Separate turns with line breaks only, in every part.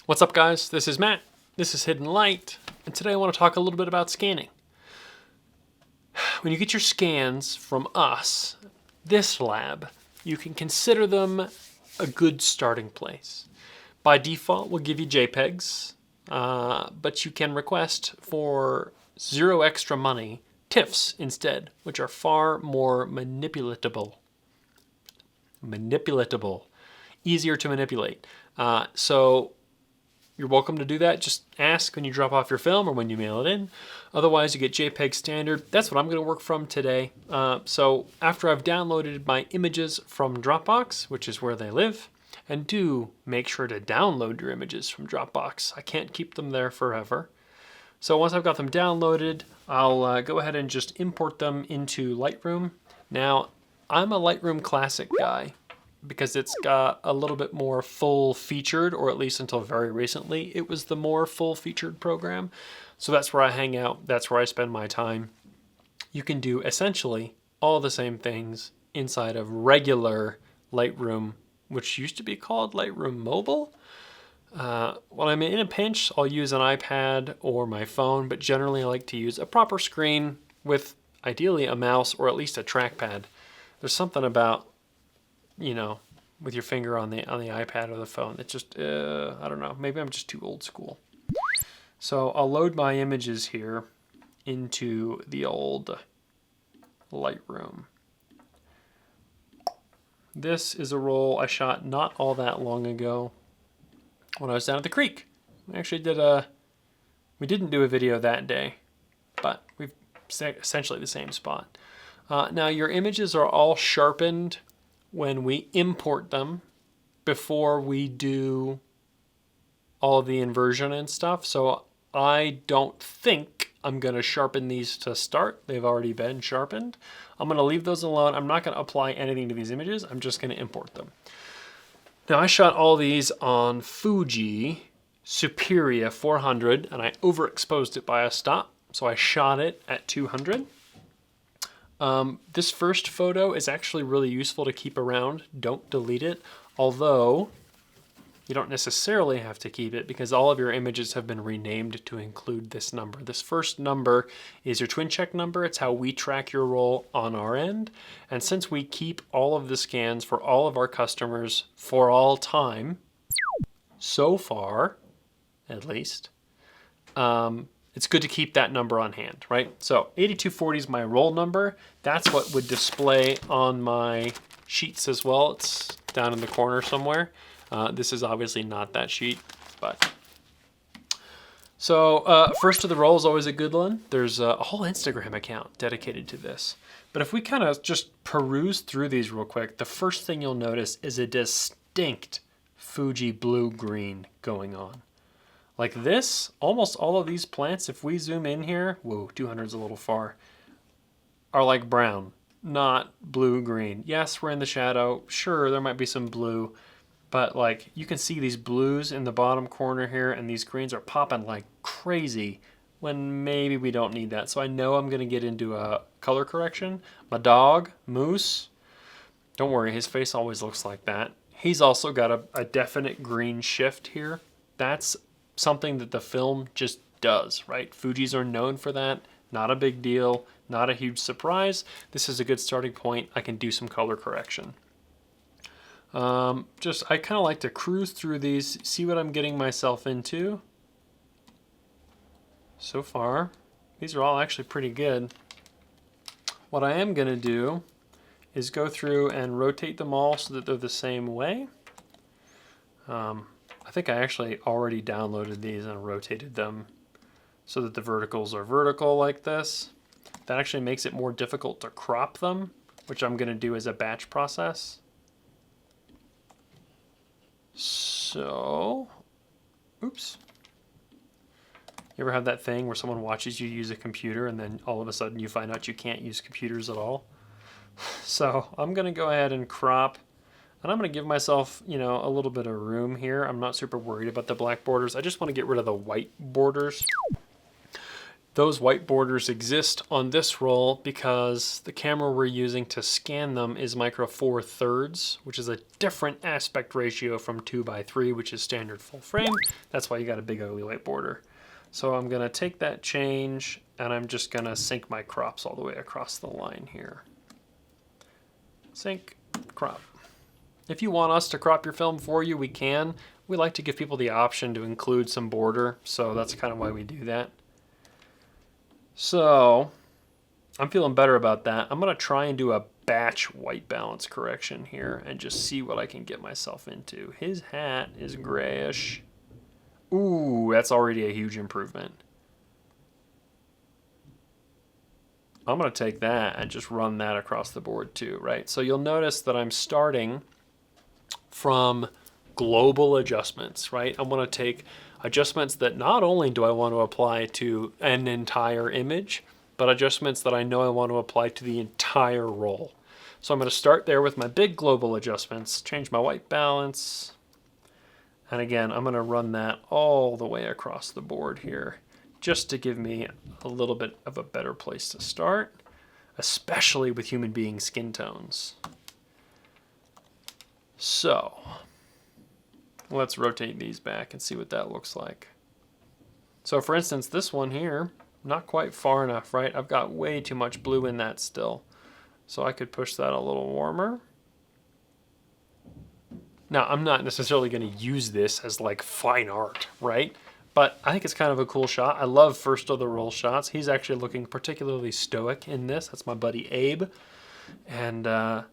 What's up, guys? This is Matt. This is Hidden Light, and today I want to talk a little bit about scanning. When you get your scans from us, this lab, you can consider them a good starting place. By default, we'll give you JPEGs, but you can request for zero extra money TIFFs instead, which are far more manipulatable, easier to manipulate. So you're welcome to do that. Just ask when you drop off your film or when you mail it in. Otherwise, you get JPEG standard. That's what I'm going to work from today. So after I've downloaded my images from Dropbox, which is where they live, and do make sure to download your images from Dropbox. I can't keep them there forever. So once I've got them downloaded, I'll go ahead and just import them into Lightroom. Now, I'm a Lightroom Classic guy, because it's got a little bit more full-featured, or at least until very recently, it was the more full-featured program. So that's where I hang out. That's where I spend my time. You can do essentially all the same things inside of regular Lightroom, which used to be called Lightroom Mobile. When I'm in a pinch, I'll use an iPad or my phone, but generally I like to use a proper screen with ideally a mouse or at least a trackpad. There's something about, you know, with your finger on the iPad or the phone. It's just, I don't know, maybe I'm just too old school. So I'll load my images here into the old Lightroom. This is a roll I shot not all that long ago when I was down at the creek. We actually we didn't do a video that day, but we've essentially the same spot. Now your images are all sharpened when we import them before we do all of the inversion and stuff. So I don't think I'm going to sharpen these to start. They've already been sharpened. I'm going to leave those alone. I'm not going to apply anything to these images. I'm just going to import them. Now I shot all these on Fuji Superia 400 and I overexposed it by a stop. So I shot it at 200. This first photo is actually really useful to keep around. Don't delete it, although you don't necessarily have to keep it because all of your images have been renamed to include this number. This first number is your twin check number. It's how we track your roll on our end. And since we keep all of the scans for all of our customers for all time, so far, at least, it's good to keep that number on hand, right? So 8240 is my roll number. That's what would display on my sheets as well. It's down in the corner somewhere. This is obviously not that sheet, but. So first of the roll is always a good one. There's a whole Instagram account dedicated to this. But if we kind of just peruse through these real quick, the first thing you'll notice is a distinct Fuji blue-green going on. Like this, almost all of these plants, if we zoom in here, whoa, 200 is a little far, are like brown, not blue-green. Yes, we're in the shadow. Sure, there might be some blue, but like you can see these blues in the bottom corner here, and these greens are popping like crazy when maybe we don't need that. So I know I'm going to get into a color correction. My dog, Moose, don't worry, his face always looks like that. He's also got a definite green shift here. That's something that the film just does, right? Fujis are known for that. Not a big deal, not a huge surprise. This is a good starting point. I can do some color correction. I kind of like to cruise through these, see what I'm getting myself into. So far, these are all actually pretty good. What I am going to do is go through and rotate them all so that they're the same way. I think I actually already downloaded these and rotated them so that the verticals are vertical like this. That actually makes it more difficult to crop them, which I'm going to do as a batch process. So, oops. You ever have that thing where someone watches you use a computer and then all of a sudden you find out you can't use computers at all? So I'm going to go ahead and crop. And I'm going to give myself, you know, a little bit of room here. I'm not super worried about the black borders. I just want to get rid of the white borders. Those white borders exist on this roll because the camera we're using to scan them is micro four thirds, which is a different aspect ratio from 2:3, which is standard full frame. That's why you got a big ugly white border. So I'm gonna take that change and I'm just gonna sync my crops all the way across the line here. Sync, crop. If you want us to crop your film for you, we can. We like to give people the option to include some border, so that's kind of why we do that. So I'm feeling better about that. I'm going to try and do a batch white balance correction here and just see what I can get myself into. His hat is grayish. Ooh, that's already a huge improvement. I'm going to take that and just run that across the board too, right? So you'll notice that I'm starting from global adjustments, right? I'm going to take adjustments that not only do I want to apply to an entire image, but adjustments that I know I want to apply to the entire roll. So I'm going to start there with my big global adjustments, change my white balance, and again, I'm going to run that all the way across the board here, just to give me a little bit of a better place to start, especially with human being skin tones. So let's rotate these back and see what that looks like. So for instance, this one here, not quite far enough, right? I've got way too much blue in that still. So I could push that a little warmer. Now, I'm not necessarily going to use this as like fine art, right? But I think it's kind of a cool shot. I love first of the roll shots. He's actually looking particularly stoic in this. That's my buddy Abe. And I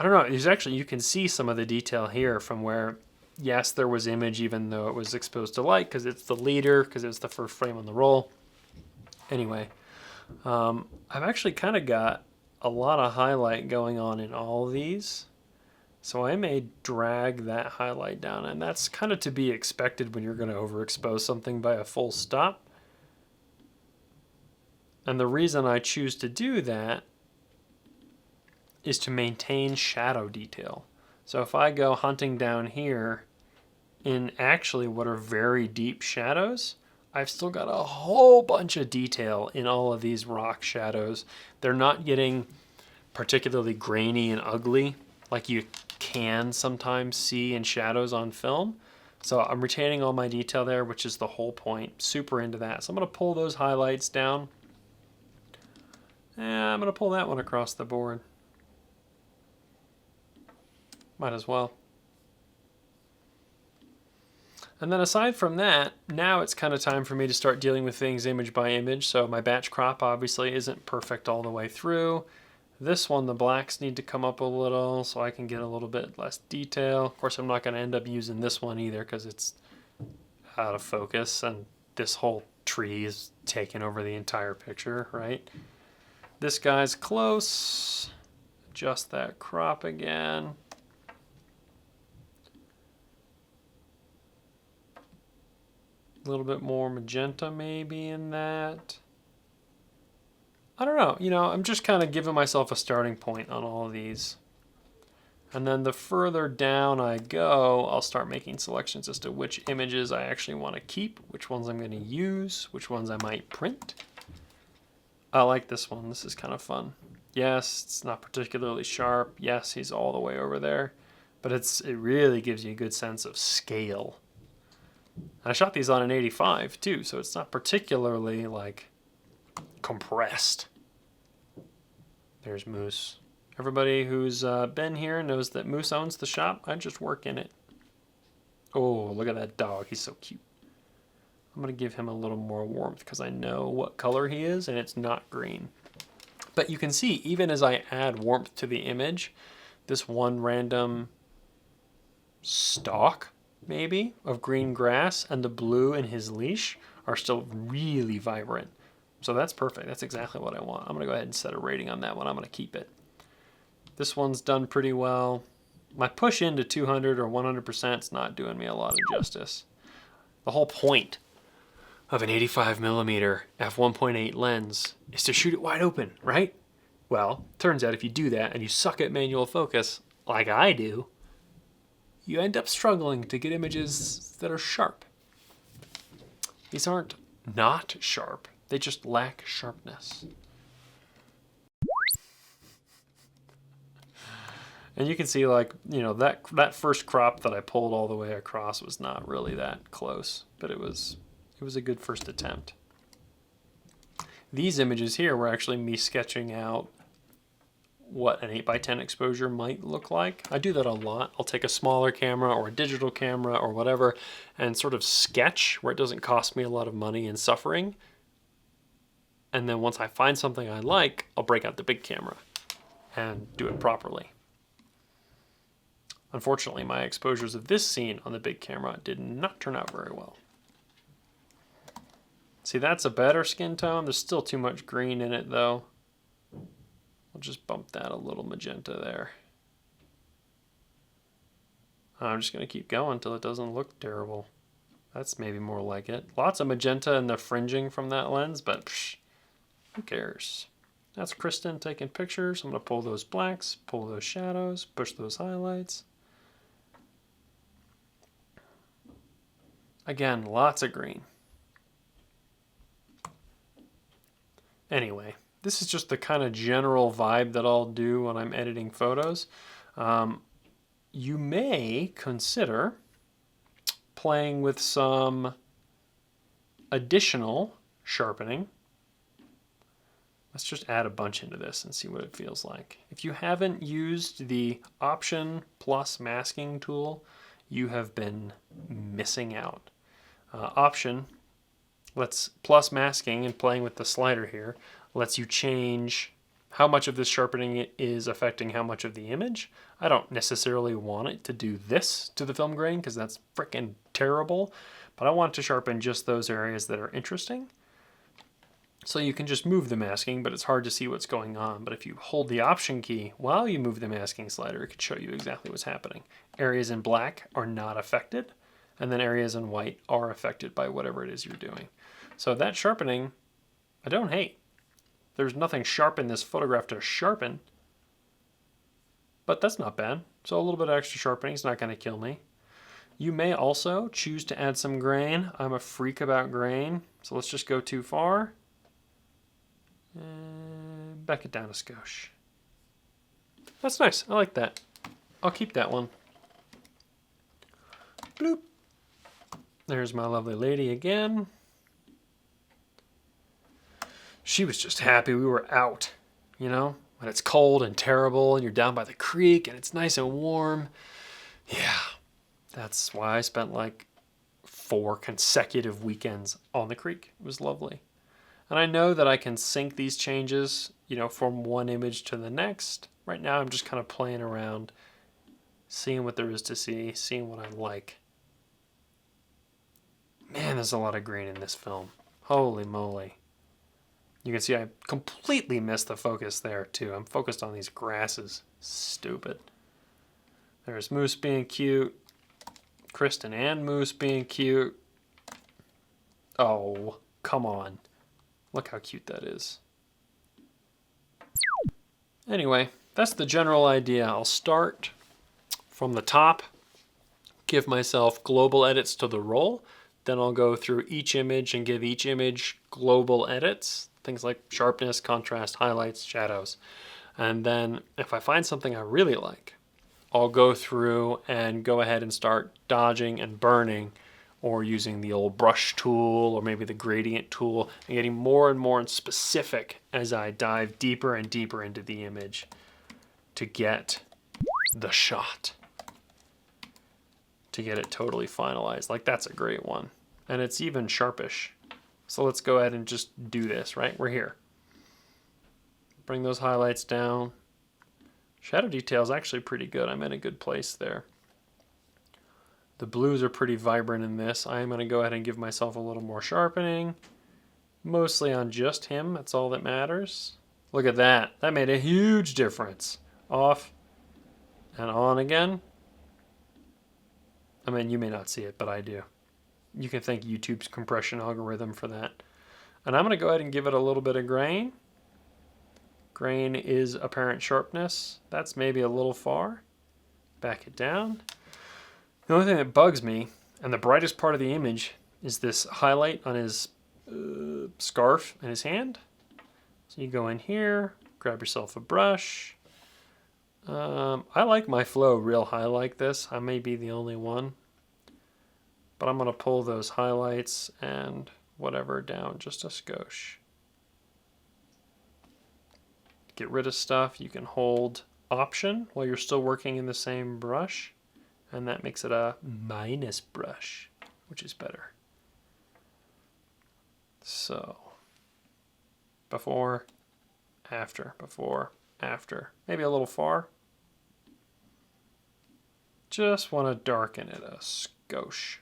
don't know, there's actually, you can see some of the detail here from where, yes, there was image even though it was exposed to light because it's the leader, because it's the first frame on the roll. Anyway, I've actually kind of got a lot of highlight going on in all of these. So I may drag that highlight down, and that's kind of to be expected when you're going to overexpose something by a full stop. And the reason I choose to do that is to maintain shadow detail. So if I go hunting down here in actually what are very deep shadows, I've still got a whole bunch of detail in all of these rock shadows. They're not getting particularly grainy and ugly like you can sometimes see in shadows on film. So I'm retaining all my detail there, which is the whole point. Super into that. So I'm going to pull those highlights down. And I'm going to pull that one across the board. Might as well. And then aside from that, now it's kind of time for me to start dealing with things image by image. So my batch crop obviously isn't perfect all the way through. This one, the blacks need to come up a little so I can get a little bit less detail. Of course, I'm not going to end up using this one either because it's out of focus and this whole tree is taking over the entire picture, right? This guy's close. Adjust that crop again. A little bit more magenta maybe in that. I don't know, you know, I'm just kind of giving myself a starting point on all of these. And then the further down I go, I'll start making selections as to which images I actually want to keep, which ones I'm going to use, which ones I might print. I like this one. This is kind of fun. Yes, it's not particularly sharp. Yes, he's all the way over there. But it really gives you a good sense of scale. I shot these on an 85 too, so it's not particularly like compressed. There's Moose. Everybody who's been here knows that Moose owns the shop. I just work in it. Oh, look at that dog. He's so cute. I'm going to give him a little more warmth because I know what color he is and it's not green. But you can see, even as I add warmth to the image, this one random stalk, maybe, of green grass and the blue in his leash are still really vibrant. So that's perfect. That's exactly what I want. I'm going to go ahead and set a rating on that one. I'm going to keep it. This one's done pretty well. My push into 200 or 100% is not doing me a lot of justice. The whole point of an 85mm f1.8 lens is to shoot it wide open, right? Well, turns out if you do that and you suck at manual focus, like I do, you end up struggling to get images that are sharp. These aren't not sharp. They just lack sharpness. And you can see, like, you know, that first crop that I pulled all the way across was not really that close, but it was a good first attempt. These images here were actually me sketching out what an 8x10 exposure might look like. I do that a lot. I'll take a smaller camera or a digital camera or whatever and sort of sketch where it doesn't cost me a lot of money and suffering. And then once I find something I like, I'll break out the big camera and do it properly. Unfortunately, my exposures of this scene on the big camera did not turn out very well. See, that's a better skin tone. There's still too much green in it, though. I'll just bump that a little magenta there. I'm just going to keep going until it doesn't look terrible. That's maybe more like it. Lots of magenta in the fringing from that lens, but psh, who cares? That's Kristen taking pictures. I'm going to pull those blacks, pull those shadows, push those highlights. Again, lots of green. Anyway, this is just the kind of general vibe that I'll do when I'm editing photos. You may consider playing with some additional sharpening. Let's just add a bunch into this and see what it feels like. If you haven't used the Option plus masking tool, you have been missing out. Option plus masking and playing with the slider here lets you change how much of this sharpening is affecting how much of the image. I don't necessarily want it to do this to the film grain because that's freaking terrible, but I want to sharpen just those areas that are interesting. So you can just move the masking, but it's hard to see what's going on. But if you hold the Option key while you move the masking slider, it could show you exactly what's happening. Areas in black are not affected, and then areas in white are affected by whatever it is you're doing. So that sharpening, I don't hate. There's nothing sharp in this photograph to sharpen, but that's not bad. So a little bit of extra sharpening is not going to kill me. You may also choose to add some grain. I'm a freak about grain, so let's just go too far. And back it down a skosh. That's nice. I like that. I'll keep that one. Bloop. There's my lovely lady again. She was just happy we were out, you know, when it's cold and terrible and you're down by the creek and it's nice and warm. Yeah, that's why I spent like 4 consecutive weekends on the creek. It was lovely. And I know that I can sync these changes, you know, from one image to the next. Right now I'm just kind of playing around, seeing what there is to see, seeing what I like. Man, there's a lot of green in this film. Holy moly. You can see I completely missed the focus there too. I'm focused on these grasses. Stupid. There's Moose being cute. Kristen and Moose being cute. Oh, come on. Look how cute that is. Anyway, that's the general idea. I'll start from the top, give myself global edits to the roll. Then I'll go through each image and give each image global edits, things like sharpness, contrast, highlights, shadows. And then if I find something I really like, I'll go through and go ahead and start dodging and burning, or using the old brush tool or maybe the gradient tool, and getting more and more specific as I dive deeper and deeper into the image to get the shot, to get it totally finalized. Like, that's a great one. And it's even sharpish. So let's go ahead and just do this, right? We're here. Bring those highlights down. Shadow detail is actually pretty good. I'm in a good place there. The blues are pretty vibrant in this. I'm going to go ahead and give myself a little more sharpening. Mostly on just him. That's all that matters. Look at that. That made a huge difference. Off and on again. I mean, you may not see it, but I do. You can thank YouTube's compression algorithm for that. And I'm going to go ahead and give it a little bit of grain. Grain is apparent sharpness. That's maybe a little far. Back it down. The only thing that bugs me, and the brightest part of the image, is this highlight on his scarf in his hand. So you go in here, grab yourself a brush. I like my flow real high like this. I may be the only one. But I'm going to pull those highlights and whatever down just a skosh. Get rid of stuff. You can hold Option while you're still working in the same brush. And that makes it a minus brush, which is better. So, before, after, before, after. Maybe a little far. Just want to darken it a skosh.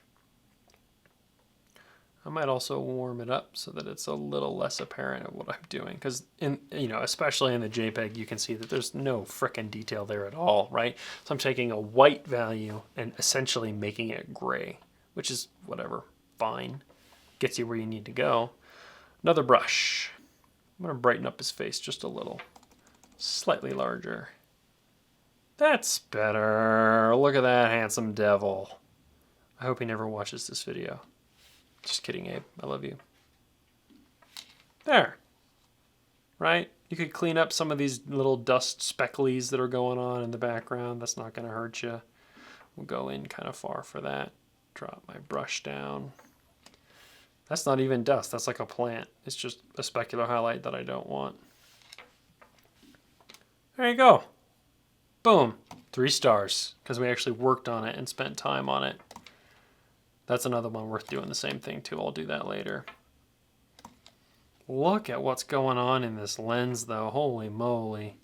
I might also warm it up so that it's a little less apparent of what I'm doing. Because, especially in the JPEG, you can see that there's no frickin' detail there at all, right? So I'm taking a white value and essentially making it gray, which is whatever, fine. Gets you where you need to go. Another brush. I'm going to brighten up his face just a little. Slightly larger. That's better. Look at that handsome devil. I hope he never watches this video. Just kidding, Abe. I love you. There. Right? You could clean up some of these little dust specklies that are going on in the background. That's not going to hurt you. We'll go in kind of far for that. Drop my brush down. That's not even dust. That's like a plant. It's just a specular highlight that I don't want. There you go. Boom. 3 stars. Because we actually worked on it and spent time on it. That's another one worth doing the same thing too. I'll do that later. Look at what's going on in this lens though. Holy moly.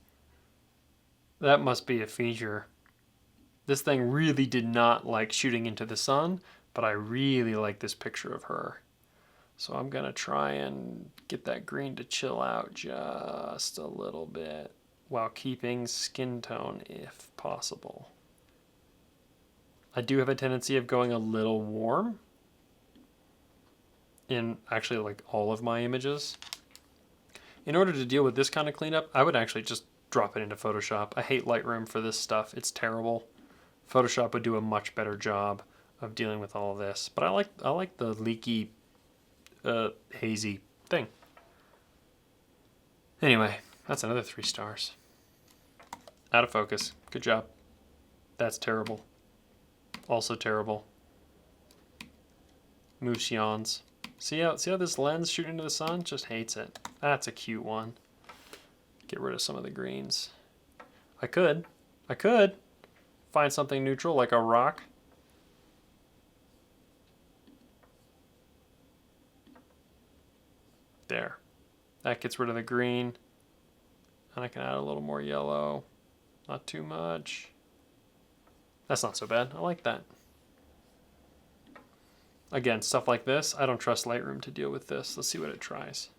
That must be a feature. This thing really did not like shooting into the sun, but I really like this picture of her. So I'm going to try and get that green to chill out just a little bit while keeping skin tone if possible. I do have a tendency of going a little warm in actually like all of my images. In order to deal with this kind of cleanup, I would actually just drop it into Photoshop. I hate Lightroom for this stuff. It's terrible. Photoshop would do a much better job of dealing with all of this. But I like the leaky, hazy thing. Anyway, that's another 3 stars. Out of focus. Good job. That's terrible. Also terrible. Moose yawns. See how this lens shooting into the sun? Just hates it. That's a cute one. Get rid of some of the greens. I could find something neutral like a rock. There. That gets rid of the green. And I can add a little more yellow. Not too much. That's not so bad. I like that. Again, stuff like this, I don't trust Lightroom to deal with this. Let's see what it tries.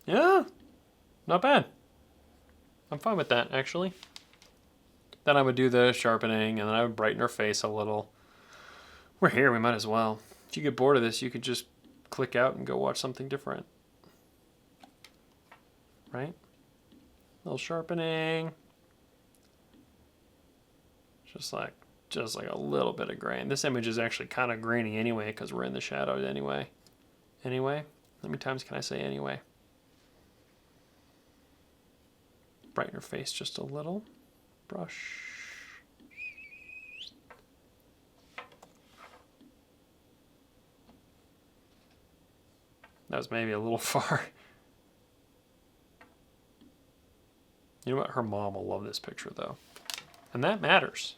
Yeah, not bad. I'm fine with that, actually. Then I would do the sharpening, and then I would brighten her face a little. We're here, we might as well. If you get bored of this, you could just click out and go watch something different. Right? A little sharpening. Just like a little bit of grain. This image is actually kind of grainy anyway because we're in the shadows anyway. Anyway? How many times can I say anyway? Brighten her face just a little. Brush. That was maybe a little far. You know what? Her mom will love this picture though. And that matters.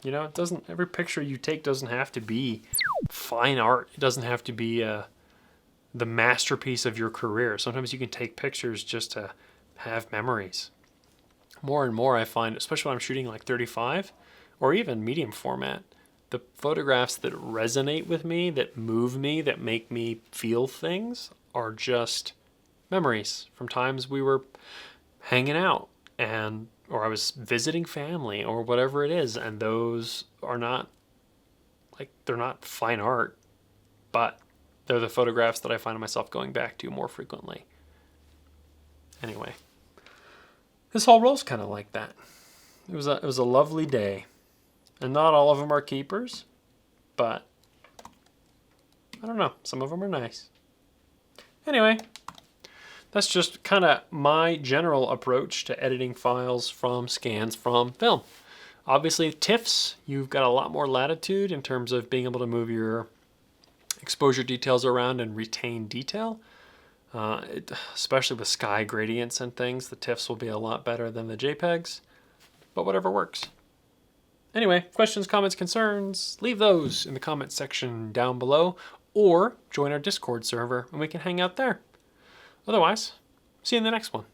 You know, it doesn't, every picture you take doesn't have to be fine art. It doesn't have to be the masterpiece of your career. Sometimes you can take pictures just to have memories. More and more I find, especially when I'm shooting like 35 or even medium format, the photographs that resonate with me, that move me, that make me feel things are just memories from times we were hanging out or I was visiting family or whatever it is. And those are not like, they're not fine art, but they're the photographs that I find myself going back to more frequently. Anyway, this whole roll's kind of like that. It was a lovely day. And not all of them are keepers, but I don't know. Some of them are nice. Anyway, that's just kind of my general approach to editing files from scans from film. Obviously, TIFFs, you've got a lot more latitude in terms of being able to move your exposure details around and retain detail. Especially with sky gradients and things, the TIFFs will be a lot better than the JPEGs, but whatever works. Anyway, questions, comments, concerns, leave those in the comments section down below, or join our Discord server and we can hang out there. Otherwise, see you in the next one.